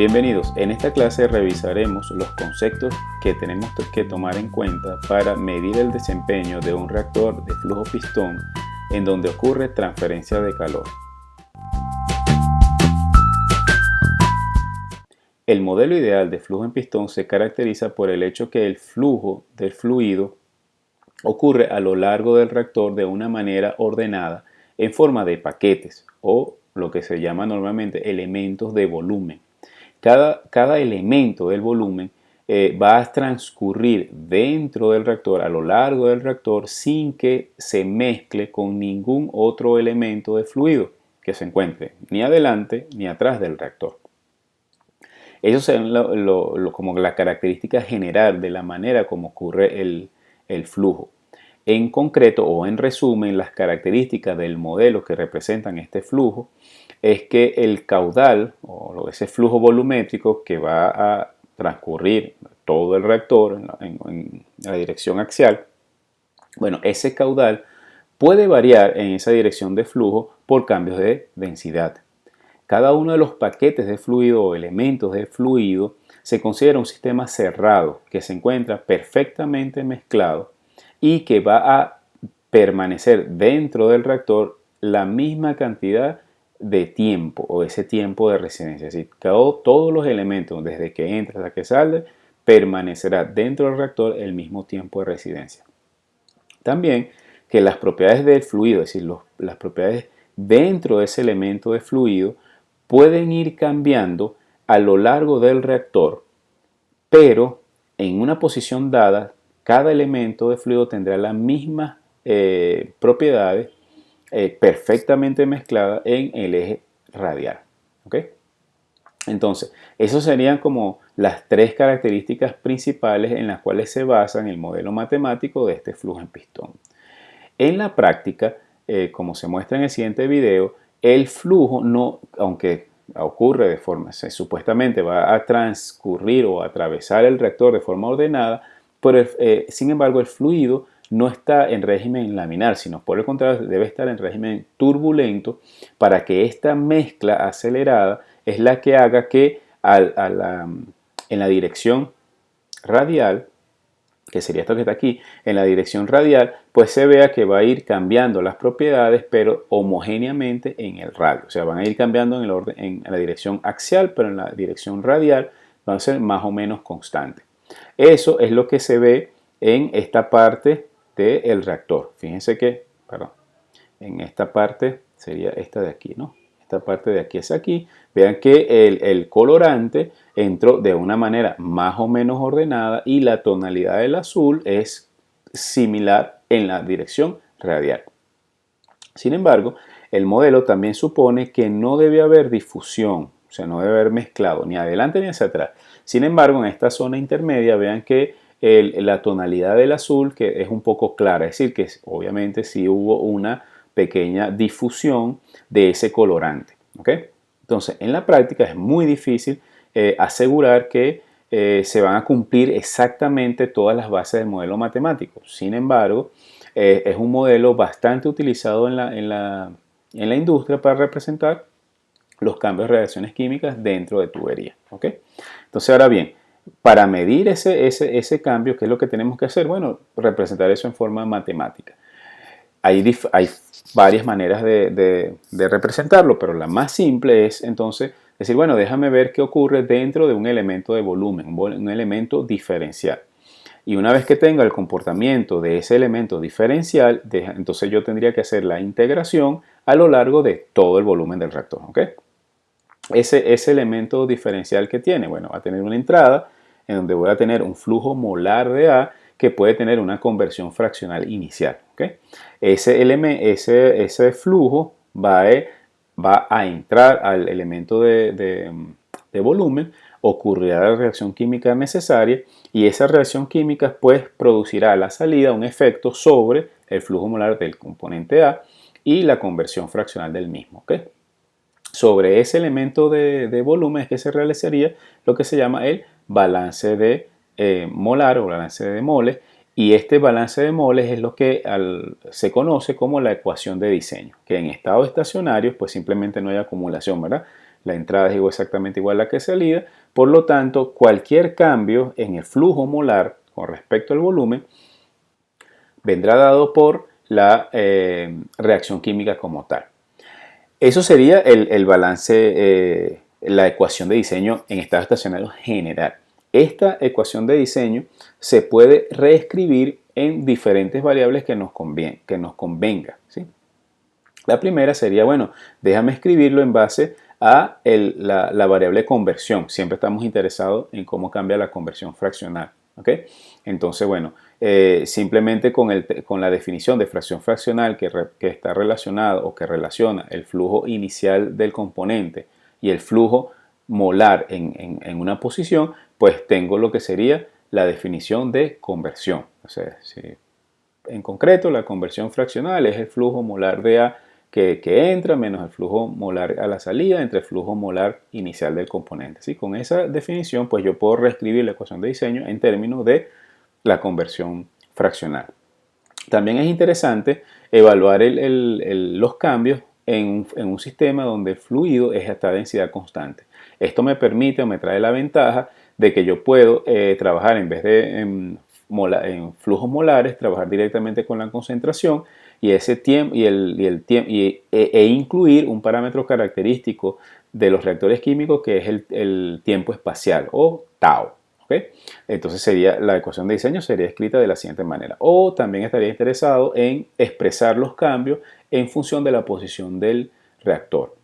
Bienvenidos, en esta clase revisaremos los conceptos que tenemos que tomar en cuenta para medir el desempeño de un reactor de flujo pistón en donde ocurre transferencia de calor. El modelo ideal de flujo en pistón se caracteriza por el hecho que el flujo del fluido ocurre a lo largo del reactor de una manera ordenada en forma de paquetes o lo que se llama normalmente elementos de volumen. Cada elemento del volumen va a transcurrir dentro del reactor, a lo largo del reactor, sin que se mezcle con ningún otro elemento de fluido que se encuentre ni adelante ni atrás del reactor. Eso es como la característica general de la manera como ocurre el flujo. En concreto o en resumen, las características del modelo que representan este flujo es que el caudal o ese flujo volumétrico que va a transcurrir todo el reactor en la dirección axial, bueno, ese caudal puede variar en esa dirección de flujo por cambios de densidad. Cada uno de los paquetes de fluido o elementos de fluido se considera un sistema cerrado que se encuentra perfectamente mezclado y que va a permanecer dentro del reactor la misma cantidad de tiempo o ese tiempo de residencia. Es decir, todos los elementos, desde que entra hasta que sale, permanecerá dentro del reactor el mismo tiempo de residencia. También que las propiedades del fluido, es decir, las propiedades dentro de ese elemento de fluido, pueden ir cambiando a lo largo del reactor, pero en una posición dada, cada elemento de fluido tendrá las mismas propiedades perfectamente mezcladas en el eje radial. ¿Okay? Entonces, esas serían como las tres características principales en las cuales se basa el modelo matemático de este flujo en pistón. En la práctica, como se muestra en el siguiente video, el flujo no, aunque ocurre de forma, supuestamente va a transcurrir o atravesar el reactor de forma ordenada, pero sin embargo el fluido no está en régimen laminar, sino por el contrario debe estar en régimen turbulento para que esta mezcla acelerada es la que haga que en la dirección radial, que sería esto que está aquí, en la dirección radial, pues se vea que va a ir cambiando las propiedades, pero homogéneamente en el radio. O sea, van a ir cambiando en el orden, en la dirección axial, pero en la dirección radial van a ser más o menos constantes. Eso es lo que se ve en esta parte del reactor. Fíjense que, en esta parte sería esta de aquí, ¿no? Esta parte de aquí es aquí. Vean que el colorante entró de una manera más o menos ordenada y la tonalidad del azul es similar en la dirección radial. Sin embargo, el modelo también supone que no debe haber difusión, o sea, no debe haber mezclado ni adelante ni hacia atrás. Sin embargo, en esta zona intermedia, vean que la tonalidad del azul que es un poco clara, es decir, que obviamente sí hubo una pequeña difusión de ese colorante. ¿Okay? Entonces, en la práctica es muy difícil asegurar que se van a cumplir exactamente todas las bases del modelo matemático. Sin embargo, es un modelo bastante utilizado en la industria para representar los cambios de reacciones químicas dentro de tubería. ¿Okay? Entonces, ahora bien, para medir ese cambio, ¿qué es lo que tenemos que hacer? Bueno, representar eso en forma matemática. Hay varias maneras de representarlo, pero la más simple es entonces decir, bueno, déjame ver qué ocurre dentro de un elemento de volumen, un elemento diferencial. Y una vez que tenga el comportamiento de ese elemento diferencial, entonces yo tendría que hacer la integración a lo largo de todo el volumen del reactor. ¿Okay? Ese elemento diferencial que tiene, bueno, va a tener una entrada en donde voy a tener un flujo molar de A que puede tener una conversión fraccional inicial. ¿Okay? Ese flujo va a entrar al elemento de volumen, ocurrirá la reacción química necesaria y esa reacción química pues producirá a la salida un efecto sobre el flujo molar del componente A y la conversión fraccional del mismo. ¿Okay? Sobre ese elemento de volumen es que se realizaría lo que se llama el balance de molar o balance de moles, y este balance de moles es lo que se conoce como la ecuación de diseño, que en estado estacionario pues simplemente no hay acumulación, ¿verdad? la entrada es exactamente igual a la que salida, por lo tanto, cualquier cambio en el flujo molar con respecto al volumen vendrá dado por la reacción química como tal. Eso sería el balance, la ecuación de diseño en estado estacionario general. Esta ecuación de diseño se puede reescribir en diferentes variables que nos convenga, ¿sí? La primera sería, bueno, déjame escribirlo en base a la variable conversión. Siempre estamos interesados en cómo cambia la conversión fraccional, ¿ok? Entonces, bueno, simplemente con la definición de fracción fraccional que está relacionado o que relaciona el flujo inicial del componente y el flujo molar en una posición, pues tengo lo que sería la definición de conversión. O sea, en concreto, la conversión fraccional es el flujo molar de A que entra menos el flujo molar a la salida entre el flujo molar inicial del componente. ¿Sí? Con esa definición, pues yo puedo reescribir la ecuación de diseño en términos de la conversión fraccional. También es interesante evaluar los cambios en un sistema donde el fluido es a esta densidad constante. Esto me permite o me trae la ventaja de que yo puedo trabajar en vez de en flujos molares, trabajar directamente con la concentración y ese tiempo e incluir un parámetro característico de los reactores químicos que es el tiempo espacial o tau. ¿Okay? Entonces la ecuación de diseño sería escrita de la siguiente manera. O también estaría interesado en expresar los cambios en función de la posición del reactor.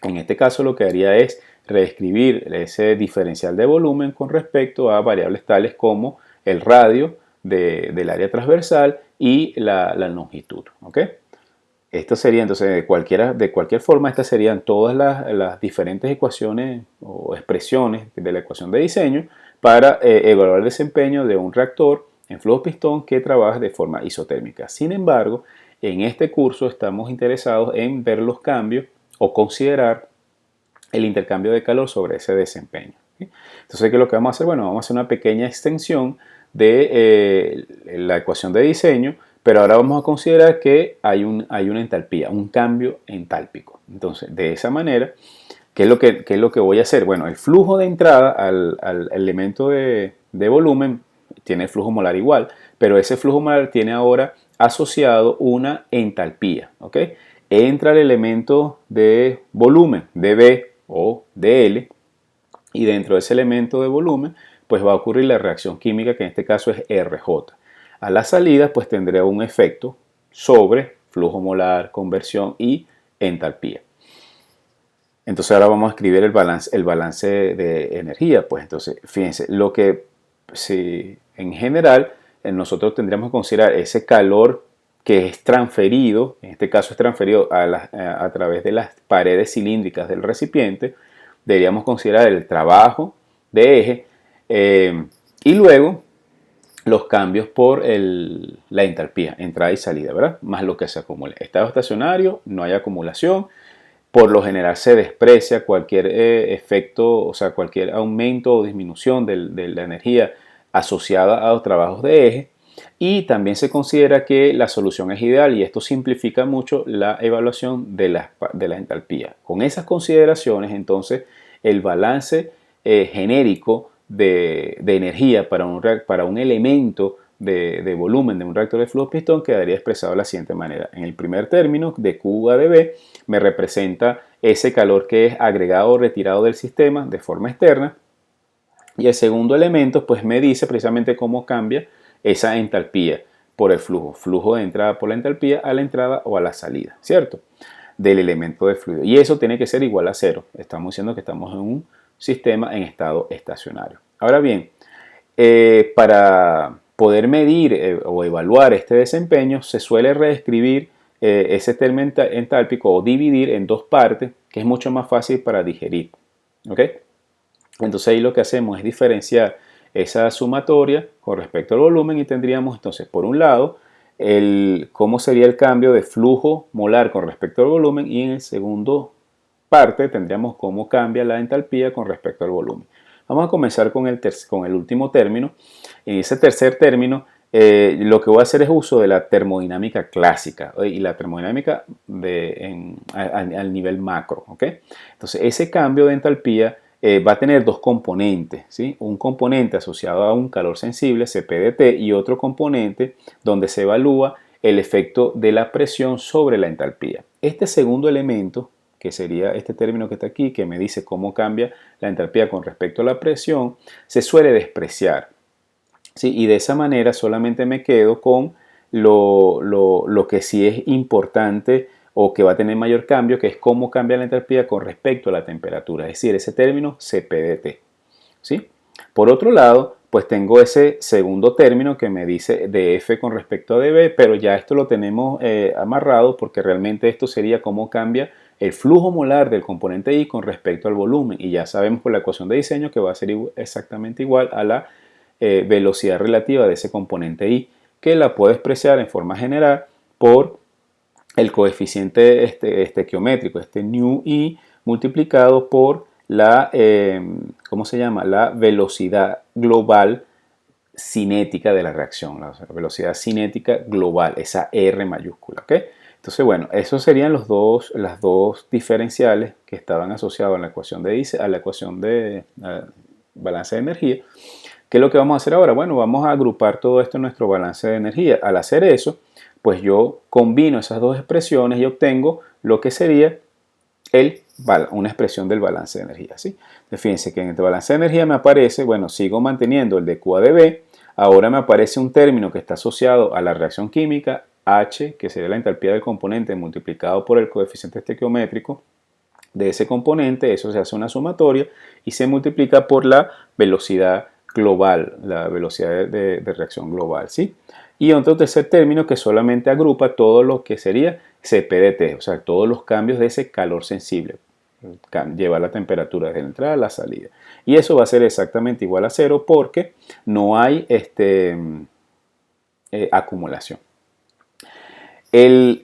En este caso lo que haría es reescribir ese diferencial de volumen con respecto a variables tales como el radio del área transversal y la longitud. ¿Okay? Esto sería entonces de cualquier forma, estas serían todas las diferentes ecuaciones o expresiones de la ecuación de diseño para evaluar el desempeño de un reactor en flujo pistón que trabaja de forma isotérmica. Sin embargo, en este curso estamos interesados en ver los cambios o considerar el intercambio de calor sobre ese desempeño. ¿Sí? Entonces, ¿qué es lo que vamos a hacer? Bueno, vamos a hacer una pequeña extensión de la ecuación de diseño, pero ahora vamos a considerar que hay una entalpía, un cambio entálpico. Entonces, de esa manera, ¿qué es lo que voy a hacer? Bueno, el flujo de entrada al elemento de volumen tiene el flujo molar igual, pero ese flujo molar tiene ahora asociado una entalpía. ¿Ok? Entra el elemento de volumen, dB o dL, y dentro de ese elemento de volumen, pues va a ocurrir la reacción química, que en este caso es RJ. A la salida, pues tendré un efecto sobre flujo molar, conversión y entalpía. Entonces ahora vamos a escribir el balance de energía. Pues entonces, fíjense, si en general nosotros tendríamos que considerar ese calor que es transferido, en este caso es transferido a través de las paredes cilíndricas del recipiente, deberíamos considerar el trabajo de eje y luego los cambios por la entalpía, entrada y salida, ¿verdad? Más lo que se acumule. Estado estacionario, no hay acumulación. Por lo general se desprecia cualquier efecto, o sea, cualquier aumento o disminución de la energía asociada a los trabajos de eje. Y también se considera que la solución es ideal y esto simplifica mucho la evaluación de la entalpía. Con esas consideraciones, entonces, el balance genérico de energía para un elemento de volumen de un reactor de flujo pistón quedaría expresado de la siguiente manera. En el primer término, de Q a dB, me representa ese calor que es agregado o retirado del sistema de forma externa. Y el segundo elemento, pues me dice precisamente cómo cambia esa entalpía por el flujo de entrada por la entalpía a la entrada o a la salida, ¿cierto? Del elemento de fluido. Y eso tiene que ser igual a cero. Estamos diciendo que estamos en un sistema en estado estacionario. Ahora bien, para poder medir o evaluar este desempeño, se suele reescribir ese término entálpico o dividir en dos partes, que es mucho más fácil para digerir. ¿Ok? Entonces ahí lo que hacemos es diferenciar esa sumatoria con respecto al volumen y tendríamos entonces por un lado cómo sería el cambio de flujo molar con respecto al volumen y en el segundo parte tendríamos cómo cambia la entalpía con respecto al volumen. Vamos a comenzar con el último término. En ese tercer término lo que voy a hacer es uso de la termodinámica clásica y la termodinámica al nivel macro. ¿Okay? Entonces, ese cambio de entalpía va a tener dos componentes, ¿sí? Un componente asociado a un calor sensible, CP/T, y otro componente donde se evalúa el efecto de la presión sobre la entalpía. Este segundo elemento, que sería este término que está aquí, que me dice cómo cambia la entalpía con respecto a la presión, se suele despreciar, ¿sí? Y de esa manera solamente me quedo con lo que sí es importante o que va a tener mayor cambio, que es cómo cambia la entalpía con respecto a la temperatura, es decir, ese término CP/T, ¿sí? Por otro lado, pues tengo ese segundo término que me dice dF con respecto a dB, pero ya esto lo tenemos amarrado porque realmente esto sería cómo cambia el flujo molar del componente I con respecto al volumen, y ya sabemos por la ecuación de diseño que va a ser exactamente igual a la velocidad relativa de ese componente I, que la puedo expresar en forma general por el coeficiente estequiométrico, este nu I, multiplicado por la, ¿cómo se llama? La velocidad global cinética de la reacción, la velocidad cinética global, esa R mayúscula, ¿ok? Entonces, bueno, esos serían las dos diferenciales que estaban asociados a la ecuación de balance de energía. ¿Qué es lo que vamos a hacer ahora? Bueno, vamos a agrupar todo esto en nuestro balance de energía. Al hacer eso, pues yo combino esas dos expresiones y obtengo lo que sería una expresión del balance de energía, ¿sí? Fíjense que en este balance de energía me aparece, bueno, sigo manteniendo el de Q a dB, ahora me aparece un término que está asociado a la reacción química, H, que sería la entalpía del componente multiplicado por el coeficiente estequiométrico de ese componente, eso se hace una sumatoria y se multiplica por la velocidad global, la velocidad de reacción global, ¿sí? Y otro tercer término que solamente agrupa todo lo que sería CP/T, o sea, todos los cambios de ese calor sensible. Lleva la temperatura desde la entrada a la salida. Y eso va a ser exactamente igual a cero porque no hay acumulación. El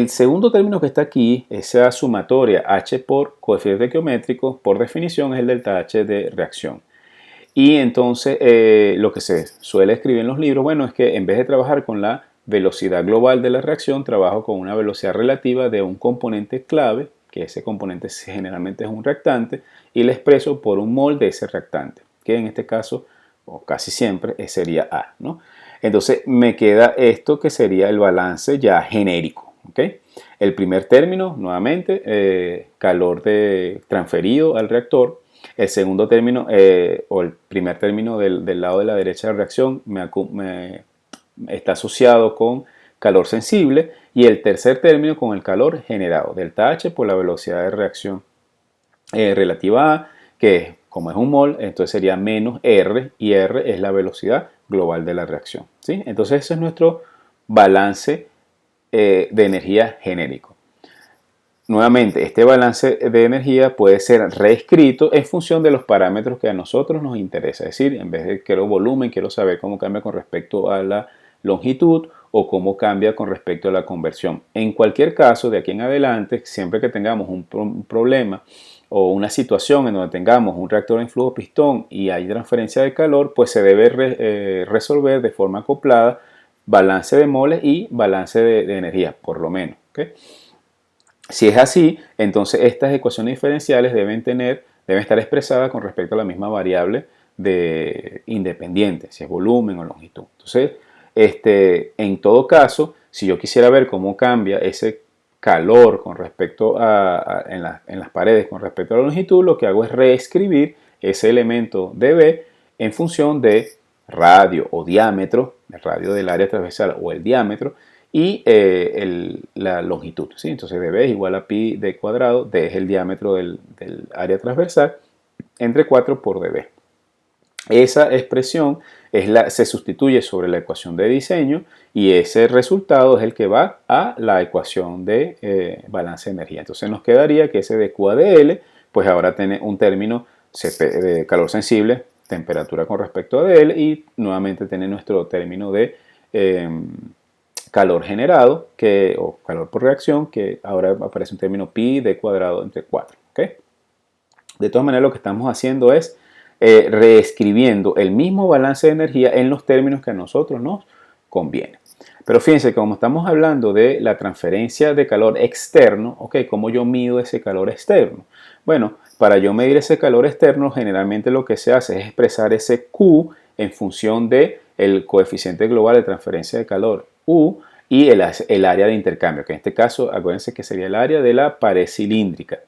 segundo término que está aquí, esa sumatoria H por coeficiente estequiométrico, por definición es el delta H de reacción. Y entonces lo que se suele escribir en los libros, bueno, es que en vez de trabajar con la velocidad global de la reacción, trabajo con una velocidad relativa de un componente clave, que ese componente generalmente es un reactante, y le expreso por un mol de ese reactante, que en este caso, o casi siempre, sería A, ¿no? Entonces me queda esto que sería el balance ya genérico, ¿ok? El primer término, nuevamente, calor transferido al reactor. El segundo término, o el primer término del lado de la derecha de la reacción, está asociado con calor sensible, y el tercer término con el calor generado, delta H por la velocidad de reacción relativa a, que como es un mol, entonces sería menos R, y R es la velocidad global de la reacción, ¿sí? Entonces ese es nuestro balance de energía genérico. Nuevamente, este balance de energía puede ser reescrito en función de los parámetros que a nosotros nos interesa. Es decir, en vez de quiero volumen, quiero saber cómo cambia con respecto a la longitud o cómo cambia con respecto a la conversión. En cualquier caso, de aquí en adelante, siempre que tengamos un problema o una situación en donde tengamos un reactor en flujo pistón y hay transferencia de calor, pues se debe resolver de forma acoplada balance de moles y balance de energía, por lo menos, ¿okay? Si es así, entonces estas ecuaciones diferenciales deben estar expresadas con respecto a la misma variable independiente, si es volumen o longitud. Entonces, en todo caso, si yo quisiera ver cómo cambia ese calor con respecto en las paredes con respecto a la longitud, lo que hago es reescribir ese elemento dB en función de radio o diámetro, el radio del área transversal o el diámetro, y la longitud, ¿sí? Entonces dB es igual a pi d cuadrado, d es el diámetro del área transversal, entre 4 por dB. Esa expresión se sustituye sobre la ecuación de diseño, y ese resultado es el que va a la ecuación de balance de energía. Entonces nos quedaría que ese de Q a dL, pues ahora tiene un término de calor sensible, temperatura con respecto a dL, y nuevamente tiene nuestro término de calor generado, o calor por reacción, que ahora aparece un término pi d cuadrado entre 4. ¿Okay? De todas maneras, lo que estamos haciendo es reescribiendo el mismo balance de energía en los términos que a nosotros nos conviene. Pero fíjense, como estamos hablando de la transferencia de calor externo, ¿ok? ¿Cómo yo mido ese calor externo? Bueno, para yo medir ese calor externo, generalmente lo que se hace es expresar ese Q en función del coeficiente global de transferencia de calor, U, y el área de intercambio, que en este caso, acuérdense que sería el área de la pared cilíndrica,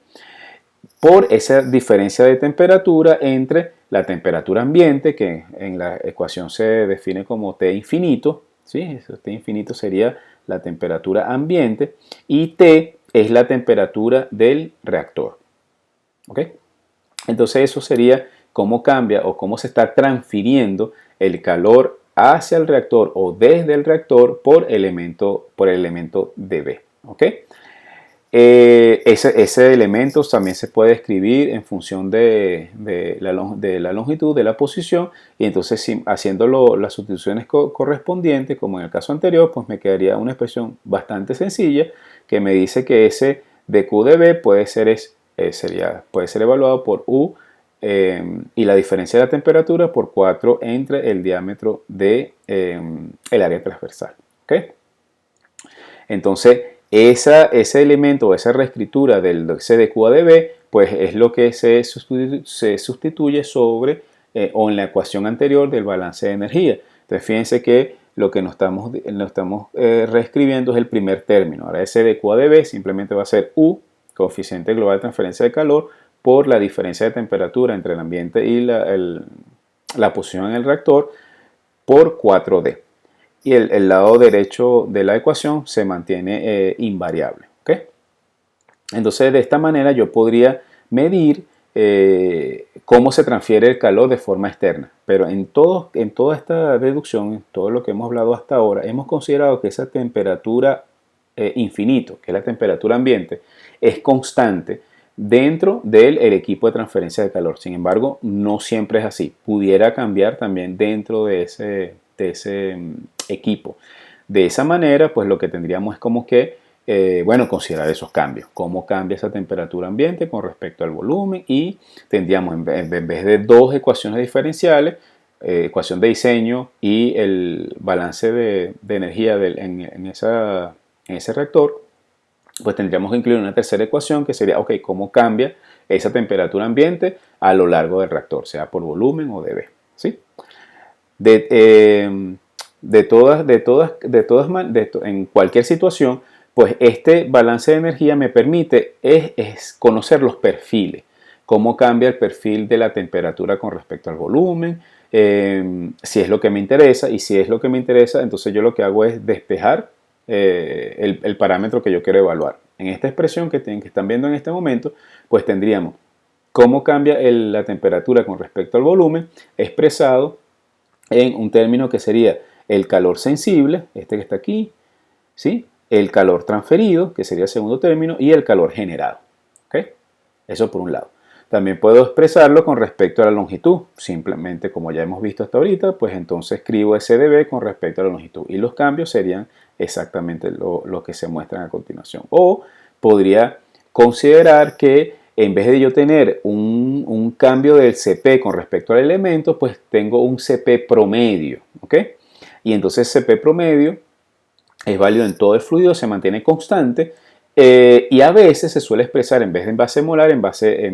por esa diferencia de temperatura entre la temperatura ambiente, que en la ecuación se define como T infinito, ¿sí? T infinito sería la temperatura ambiente, y T es la temperatura del reactor. ¿Ok? Entonces eso sería cómo cambia o cómo se está transfiriendo el calor hacia el reactor o desde el reactor por el elemento dB. ¿Ok? Ese elemento también se puede escribir en función de la longitud, de la posición, y entonces haciendo las sustituciones correspondientes, como en el caso anterior, pues me quedaría una expresión bastante sencilla que me dice que ese de QdB puede ser evaluado por U y la diferencia de la temperatura por 4 entre el diámetro del área transversal. ¿Okay? Entonces, ese elemento o esa reescritura del C de Q a dB, pues es lo que se sustituye sobre o en la ecuación anterior del balance de energía. Entonces, fíjense que lo que nos estamos reescribiendo es el primer término. Ahora, ese de Q a dB simplemente va a ser U, coeficiente global de transferencia de calor, por la diferencia de temperatura entre el ambiente y la posición en el reactor, por 4D. Y el lado derecho de la ecuación se mantiene invariable. ¿Okay? Entonces, de esta manera yo podría medir cómo se transfiere el calor de forma externa. Pero en toda esta deducción, en todo lo que hemos hablado hasta ahora, hemos considerado que esa temperatura infinito, que es la temperatura ambiente, es constante dentro del equipo de transferencia de calor. Sin embargo, no siempre es así. Pudiera cambiar también dentro de ese equipo. De esa manera, pues lo que tendríamos es como que, considerar esos cambios. Cómo cambia esa temperatura ambiente con respecto al volumen, y tendríamos, en vez de dos ecuaciones diferenciales, ecuación de diseño y el balance de energía en ese reactor, pues tendríamos que incluir una tercera ecuación que sería, ok, cómo cambia esa temperatura ambiente a lo largo del reactor, sea por volumen o dB. ¿Sí? En cualquier situación, pues este balance de energía me permite es conocer los perfiles, cómo cambia el perfil de la temperatura con respecto al volumen, si es lo que me interesa, y si es lo que me interesa, entonces yo lo que hago es despejar el parámetro que yo quiero evaluar. En esta expresión que están viendo en este momento, pues tendríamos cómo cambia la temperatura con respecto al volumen expresado en un término que sería el calor sensible, este que está aquí, ¿sí? El calor transferido, que sería el segundo término, y el calor generado. ¿Okay? Eso por un lado. También puedo expresarlo con respecto a la longitud. Simplemente, como ya hemos visto hasta ahorita, pues entonces escribo SdB con respecto a la longitud. Y los cambios serían exactamente lo que se muestran a continuación. O podría considerar que en vez de yo tener un cambio del CP con respecto al elemento, pues tengo un CP promedio. ¿Ok? Y entonces CP promedio es válido en todo el fluido, se mantiene constante, y a veces se suele expresar en vez de en base molar, en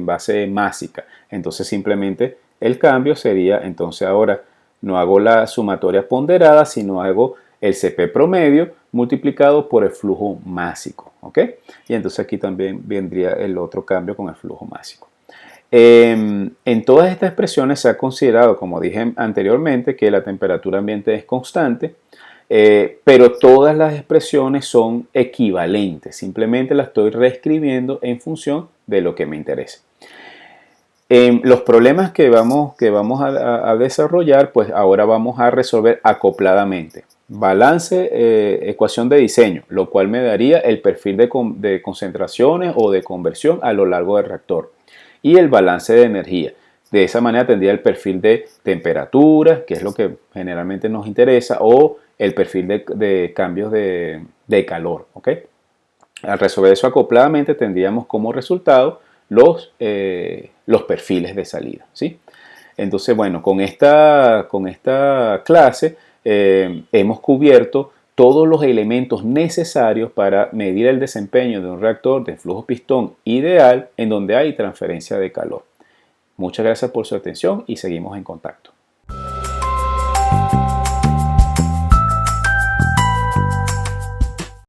base másica. Entonces simplemente el cambio sería, entonces ahora no hago la sumatoria ponderada, sino hago el CP promedio multiplicado por el flujo másico. ¿Ok? Y entonces aquí también vendría el otro cambio con el flujo másico. En todas estas expresiones se ha considerado, como dije anteriormente, que la temperatura ambiente es constante, pero todas las expresiones son equivalentes. Simplemente las estoy reescribiendo en función de lo que me interese. Los problemas que vamos a desarrollar, pues ahora vamos a resolver acopladamente. Balance, ecuación de diseño, lo cual me daría el perfil de concentraciones o de conversión a lo largo del reactor. Y el balance de energía. De esa manera tendría el perfil de temperatura, que es lo que generalmente nos interesa, o el perfil de cambios de calor. ¿Okay? Al resolver eso acopladamente, tendríamos como resultado los perfiles de salida. ¿Sí? Entonces, bueno, con esta clase hemos cubierto todos los elementos necesarios para medir el desempeño de un reactor de flujo pistón ideal en donde hay transferencia de calor. Muchas gracias por su atención y seguimos en contacto.